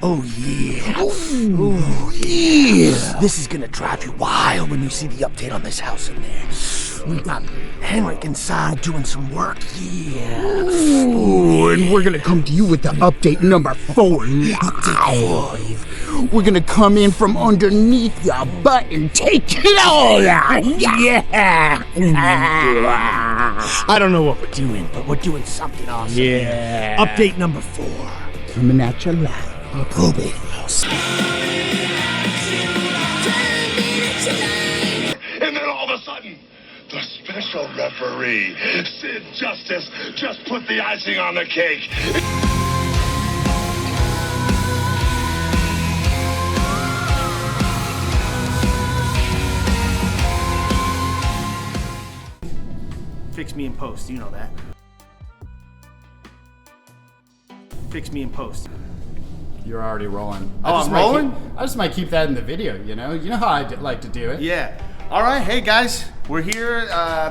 Oh yeah. Oh yeah. This is gonna drive you wild when you see the update on this house in there. We've got Henrik inside doing some work. Yeah. Ooh, and we're gonna come to you with the update number 4 live. We're gonna come in from underneath your butt and take it all out. Yeah. I don't know what we're doing, but we're doing something awesome. Yeah. Update number 4. Coming at you live. A probate house. And then all of a sudden, the special referee, Sid Justice, just put the icing on the cake. Fix me in post, you know that. Fix me in post. You're already rolling. Oh, I'm rolling? I just might keep that in the video, you know? You know how I like to do it. Yeah. All right, hey guys, we're here.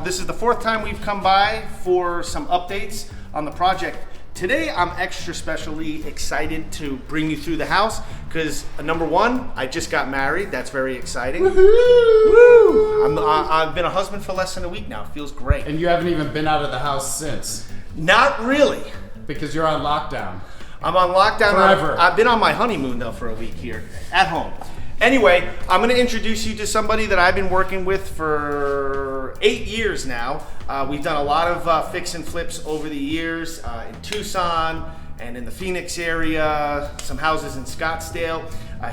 This is the 4th time we've come by for some updates on the project. Today, I'm extra specially excited to bring you through the house because number 1, I just got married. That's very exciting. Woo! I've been a husband for less than a week now. It feels great. And you haven't even been out of the house since. Not really. Because you're on lockdown. I'm on lockdown. Forever. I've been on my honeymoon though for a week here at home. Anyway, I'm going to introduce you to somebody that I've been working with for 8 years now. We've done a lot of fix and flips over the years in Tucson and in the Phoenix area, some houses in Scottsdale.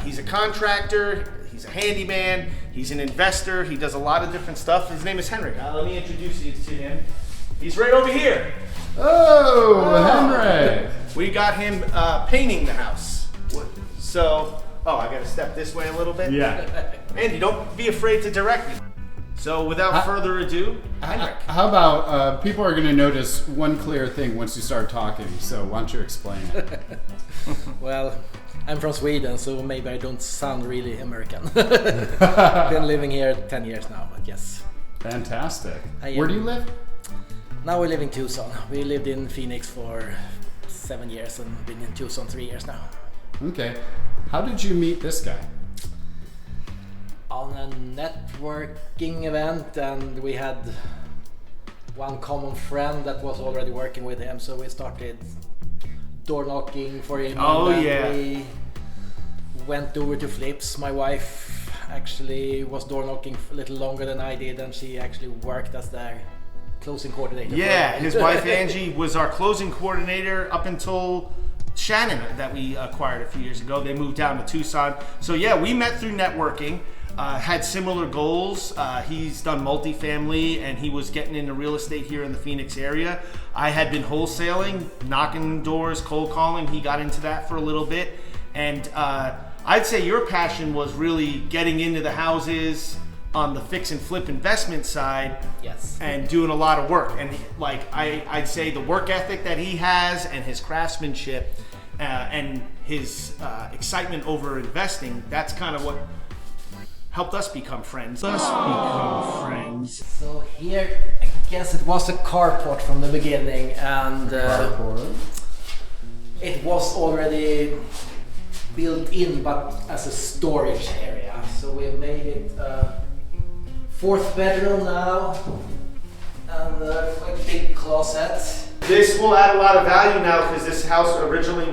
He's a contractor, he's a handyman, he's an investor, he does a lot of different stuff. His name is Henrik. Let me introduce you to him. He's right over here. Oh, Henrik! We got him painting the house. So, I gotta step this way a little bit? Yeah. Andy, don't be afraid to direct me. So without further ado, Henrik. How about, people are gonna notice one clear thing once you start talking, so why don't you explain it? Well, I'm from Sweden, so maybe I don't sound really American. Been living here 10 years now, but yes. Fantastic. I Where do you live? Now we live in Tucson. We lived in Phoenix for 7 years and been in Tucson 3 years now. Okay. How did you meet this guy? On a networking event, and we had one common friend that was already working with him, so we started door knocking for him. Oh, and then yeah. We went over to flips. My wife actually was door knocking a little longer than I did, and she actually worked as their closing coordinator. Yeah, his wife Angie was our closing coordinator up until Shannon that we acquired a few years ago. They moved down to Tucson. So yeah, we met through networking, had similar goals. He's done multifamily and he was getting into real estate here in the Phoenix area. I had been wholesaling, knocking doors, cold calling. He got into that for a little bit. And I'd say your passion was really getting into the houses on the fix and flip investment side. Yes. And doing a lot of work. And like I'd say the work ethic that he has and his craftsmanship and his excitement over investing, that's kind of what helped us become friends. So here, I guess it was a carport from the beginning, and it was already built in, but as a storage area. So we made it a 4th bedroom now, and a quite big closet. This will add a lot of value now because this house originally,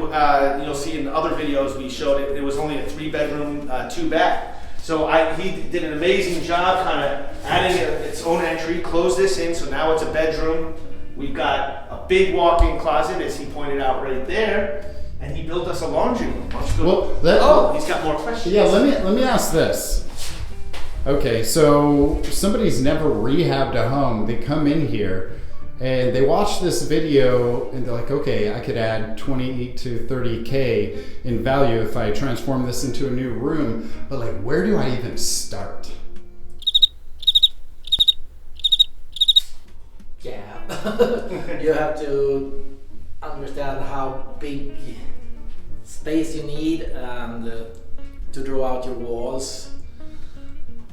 you'll see in other videos we showed it, it was only a 3-bedroom, 2-bath. So he did an amazing job kind of adding its own entry, closed this in, so now it's a bedroom. We've got a big walk-in closet, as he pointed out right there, and he built us a laundry room. He's got more questions. Yeah, let me ask this. Okay, so somebody's never rehabbed a home. They come in here and they watch this video and they're like, okay, I could add 20 to 30K in value if I transform this into a new room. But like, where do I even start? Yeah, you have to understand how big space you need and to draw out your walls.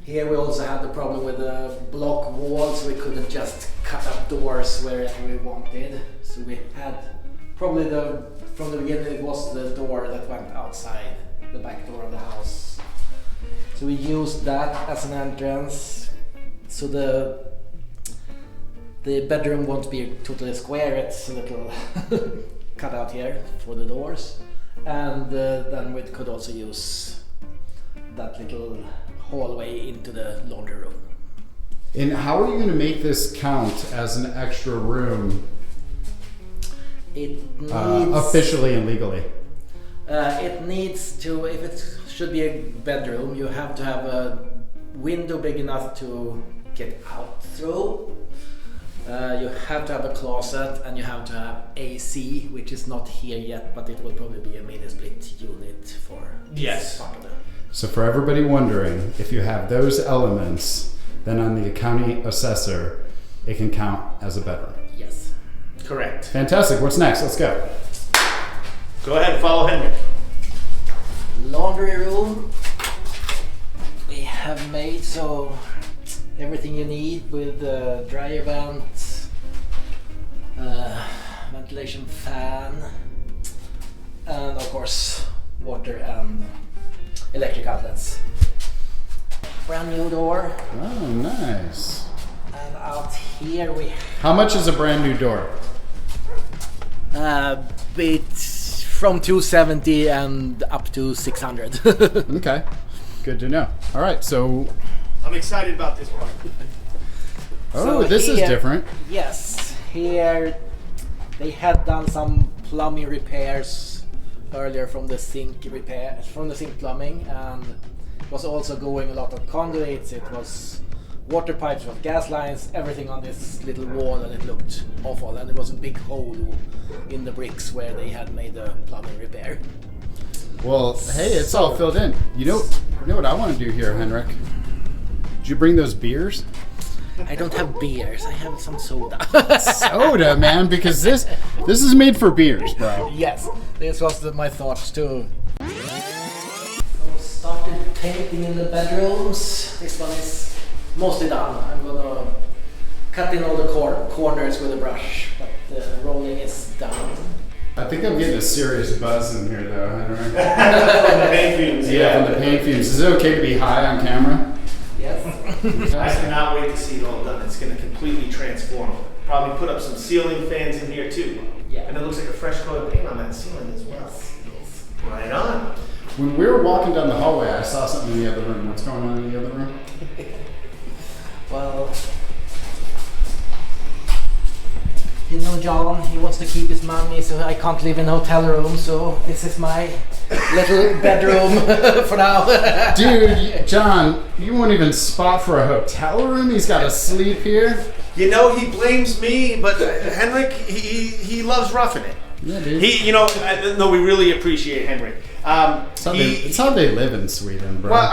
Here we also had the problem with the block walls. We couldn't just cut up doors wherever we wanted. So we had probably the from the beginning it was the door that went outside, the back door of the house. So we used that as an entrance, so the bedroom won't be totally square, it's a little cut out here for the doors. And then we could also use that little hallway into the laundry room. And how are you going to make this count as an extra room? It needs, officially and legally? It needs to, if it should be a bedroom, you have to have a window big enough to get out through. You have to have a closet, and you have to have AC, which is not here yet, but it will probably be a mini split unit for Yes. part of it. So for everybody wondering, if you have those elements, then on the county assessor, it can count as a bedroom. Yes. Correct. Fantastic. What's next? Let's go. Go ahead and follow Henrik. Laundry room we have made, so everything you need with dryer vent, ventilation fan, and of course water and electric outlets. Brand new door, Oh, nice. and out here we How much is a brand new door? it's from 270 and up to 600. Okay. Good to know. All right. So, I'm excited about this part. oh, So this is here- different. Yes, here they had done some plumbing repairs earlier from the sink plumbing, and it was also going a lot of conduits. It was water pipes, it was gas lines, everything on this little wall, and it looked awful. And there was a big hole in the bricks where they had made the plumbing repair. Well, hey, it's all filled in. You know what I want to do here, Henrik? Did you bring those beers? I don't have beers, I have some soda. Soda, man, because this is made for beers, bro. Yes, this was my thoughts too. So started painting in the bedrooms. This one is mostly done. I'm gonna cut in all the corners with a brush, but the rolling is done. I think I'm getting a serious buzz in here, though, Henrik. From the paint fumes, Yeah, from the paint fumes. Is it okay to be high on camera? Yes. I cannot wait to see it all done. It's going to completely transform. Probably put up some ceiling fans in here too. Yeah. And it looks like a fresh coat of paint on that ceiling as well. Yes. Right on. When we were walking down the hallway, I saw something in the other room. What's going on in the other room? Well, you know, John, he wants to keep his money, so I can't live in a hotel room. So this is my little bedroom for now. Dude, John, you won't even spot for a hotel room? He's got to sleep here? You know, he blames me, but Henrik, he loves roughing it. Yeah, dude. No, we really appreciate Henrik. It's how they live in Sweden, bro. Well,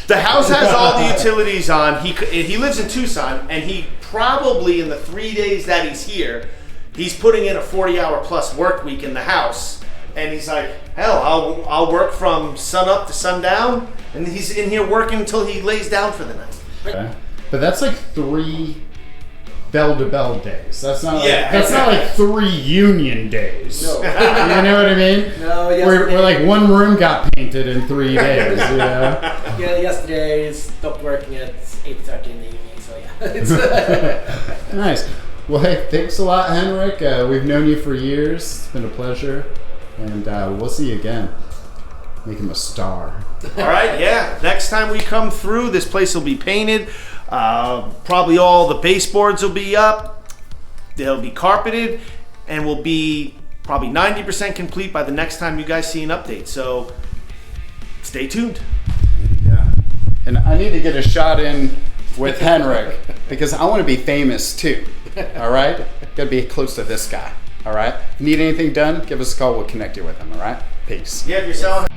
the house has all the utilities on. He lives in Tucson, and he probably in the 3 days that he's here, he's putting in a 40-hour plus work week in the house. And he's like, hell, I'll work from sun up to sundown, and he's in here working until he lays down for the night. Okay. But that's like 3 bell-to-bell days. That's not Yeah, not like 3 union days. No. You know what I mean? No, We're like one room got painted in 3 days. You know? Yeah, yesterday I stopped working at 8:30 in the evening, so yeah. Nice. Well, hey, thanks a lot, Henrik. We've known you for years. It's been a pleasure, and we'll see you again. Make him a star. All right, yeah. Next time we come through, this place will be painted. Probably all the baseboards will be up. They'll be carpeted, and will be probably 90% complete by the next time you guys see an update. So stay tuned. Yeah. And I need to get a shot in with Henrik because I want to be famous too. All right? Got to be close to this guy. All right? If you need anything done, give us a call. We'll connect you with him. All right? Peace. Yeah, if you're selling